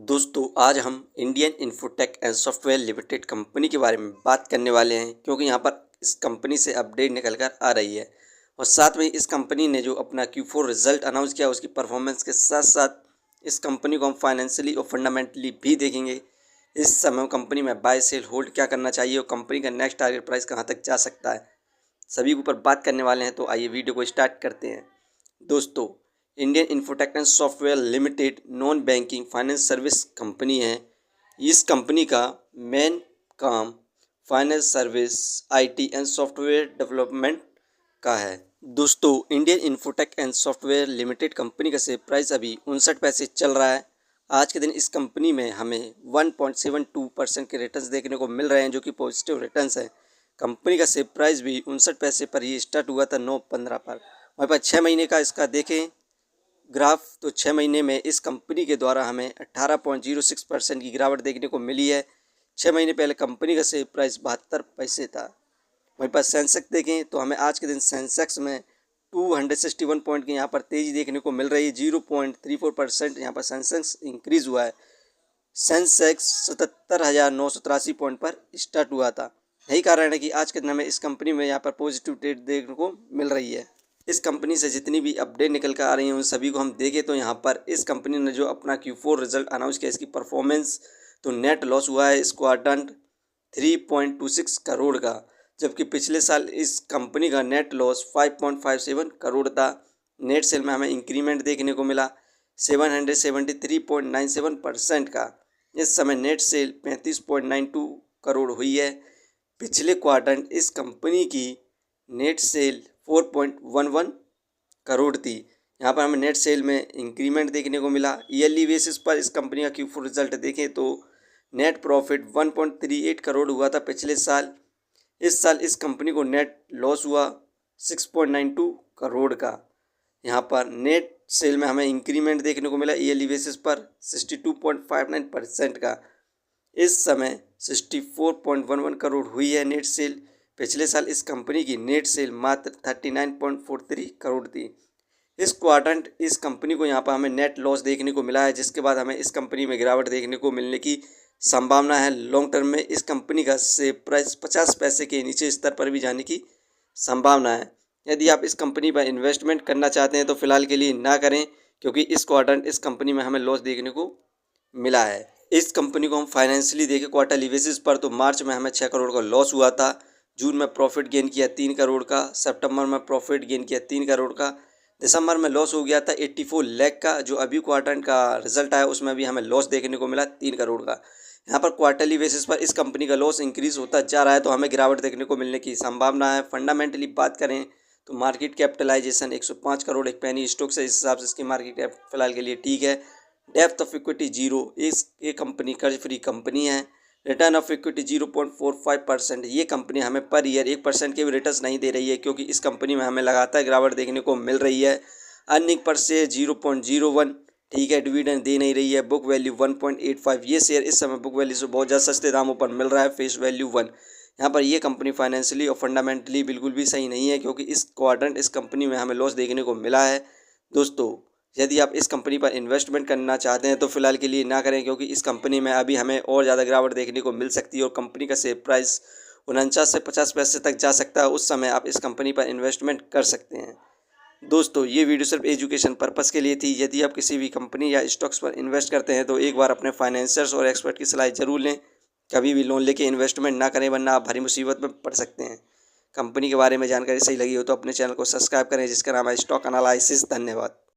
दोस्तों आज हम Indian infotech and software limited company के बारे में बात करने वाले हैं, क्योंकि यहाँ पर इस कंपनी से अपडेट निकल कर आ रही है। और साथ में इस कंपनी ने जो अपना Q4 रिजल्ट अनाउंस किया उसकी परफॉर्मेंस के साथ साथ इस कंपनी को हम फाइनेंशियली और फंडामेंटली भी देखेंगे। इस समय कंपनी में बाय सेल होल्ड क्या करना चाहिए और कंपनी का नेक्स्ट टारगेट प्राइस कहाँ तक जा सकता है, सभी के ऊपर बात करने वाले हैं। तो आइए वीडियो को स्टार्ट करते हैं। दोस्तों, Indian infotech and software limited non banking finance service company है। इस कंपनी का मेन काम finance service, IT and software development का है। दोस्तों, Indian infotech and software limited company का शेयर प्राइस अभी 59 पैसे चल रहा है। आज के दिन इस कंपनी में हमें 1.72% के रिटर्न्स देखने को मिल रहे हैं, जो कि पॉजिटिव रिटर्न्स हैं। कंपनी का शेयर प्राइस भी 59 पैसे पर ही स्टार्ट हुआ था 9/15 पर। हमारे पास 6 महीने का इसका देखें ग्राफ, तो 6 महीने में इस कंपनी के द्वारा हमें 18.06% की गिरावट देखने को मिली है। 6 महीने पहले कंपनी का शेयर प्राइस 72 पैसे था। हमारे पास सेंसेक्स देखें तो हमें आज के दिन सेंसेक्स में 261 पॉइंट की यहाँ पर तेज़ी देखने को मिल रही है। 0.34% यहाँ पर सेंसेक्स इंक्रीज़ हुआ है। सेंसेक्स 77,983 पॉइंट पर स्टार्ट हुआ था। यही कारण है कि आज के दिन हमें इस कंपनी में यहाँ पर पॉजिटिव ट्रेड देखने को मिल रही है। इस कंपनी से जितनी भी अपडेट निकल कर आ रही हैं उन सभी को हम देखें तो यहाँ पर इस कंपनी ने जो अपना Q4 रिजल्ट अनाउंस किया, इसकी परफॉर्मेंस तो नेट लॉस हुआ है इस क्वार्टर 3.26 करोड़ का, जबकि पिछले साल इस कंपनी का नेट लॉस 5.57 करोड़ था। नेट सेल में हमें इंक्रीमेंट देखने को मिला 773.97% का। इस समय नेट सेल 35.92 करोड़ हुई है। पिछले क्वार्टर इस कंपनी की नेट सेल 4.11 करोड़ थी। यहाँ पर हमें नेट सेल में इंक्रीमेंट देखने को मिला। ईयरली बेसिस पर इस कंपनी का Q4 रिजल्ट देखें तो नेट प्रॉफिट 1.38 करोड़ हुआ था पिछले साल। इस साल इस कंपनी को नेट लॉस हुआ 6.92 करोड़ का। यहाँ पर नेट सेल में हमें इंक्रीमेंट देखने को मिला ईयरली बेसिस पर 62.59% का। इस समय 64.11 करोड़ हुई है नेट सेल। पिछले साल इस कंपनी की नेट सेल मात्र 39.43 करोड़ थी। इस क्वार्टर इस कंपनी को यहाँ पर हमें नेट लॉस देखने को मिला है, जिसके बाद हमें इस कंपनी में गिरावट देखने को मिलने की संभावना है। लॉन्ग टर्म में इस कंपनी का शेयर प्राइस 50 पैसे के नीचे स्तर पर भी जाने की संभावना है। यदि आप इस कंपनी पर इन्वेस्टमेंट करना चाहते हैं तो फिलहाल के लिए ना करें, क्योंकि इस क्वार्टर इस कंपनी में हमें लॉस देखने को मिला है। इस कंपनी को हम फाइनेंशियली देखें क्वार्टरली बेसिस पर तो मार्च में हमें 6 करोड़ का लॉस हुआ था। जून में प्रॉफिट गेन किया 3 करोड़ का। सितंबर में प्रॉफिट गेन किया 3 करोड़ का। दिसंबर में लॉस हो गया था 84 लाख का। जो अभी क्वार्टर का रिजल्ट आया उसमें भी हमें लॉस देखने को मिला 3 करोड़ का। यहाँ पर क्वार्टरली बेसिस पर इस कंपनी का लॉस इंक्रीज होता जा रहा है, तो हमें गिरावट देखने को मिलने की संभावना है। फंडामेंटली बात करें तो मार्केट कैपिटलाइजेशन 105 करोड़ एक पेनी स्टॉक से, इस हिसाब से इसकी मार्केट कैप फिलहाल के लिए ठीक है। डेप्थ ऑफ इक्विटी 0, ये कंपनी कर्ज फ्री कंपनी है। Return of equity 0.45%। ये कंपनी हमें पर ईयर 1% के भी रिटर्न नहीं दे रही है, क्योंकि इस कंपनी में हमें लगातार गिरावट देखने को मिल रही है। अर्निंग पर शेयर 0.01, ठीक है। डिविडेंड दे नहीं रही है। Book value 1.85। ये शेयर इस समय बुक वैल्यू से बहुत ज़्यादा सस्ते दामों पर मिल रहा है। Face value 1। यहाँ पर ये कंपनी फाइनेंशियली और फंडामेंटली बिल्कुल भी सही नहीं है, क्योंकि इस क्वार्टर इस कंपनी में हमें लॉस देखने को मिला है। दोस्तों, यदि आप इस कंपनी पर इन्वेस्टमेंट करना चाहते हैं तो फिलहाल के लिए ना करें, क्योंकि इस कंपनी में अभी हमें और ज़्यादा गिरावट देखने को मिल सकती है और कंपनी का शेयर प्राइस 49 से 50 पैसे तक जा सकता है। उस समय आप इस कंपनी पर इन्वेस्टमेंट कर सकते हैं। दोस्तों, ये वीडियो सिर्फ एजुकेशन पर्पस के लिए थी। यदि आप किसी भी कंपनी या स्टॉक्स पर इन्वेस्ट करते हैं तो एक बार अपने फाइनेंसर्स और एक्सपर्ट की सलाह जरूर लें। कभी भी लोन लेके इन्वेस्टमेंट ना करें, वरना आप भारी मुसीबत में पड़ सकते हैं। कंपनी के बारे में जानकारी सही लगी हो तो अपने चैनल को सब्सक्राइब करें, जिसका नाम है स्टॉक एनालिसिस। धन्यवाद।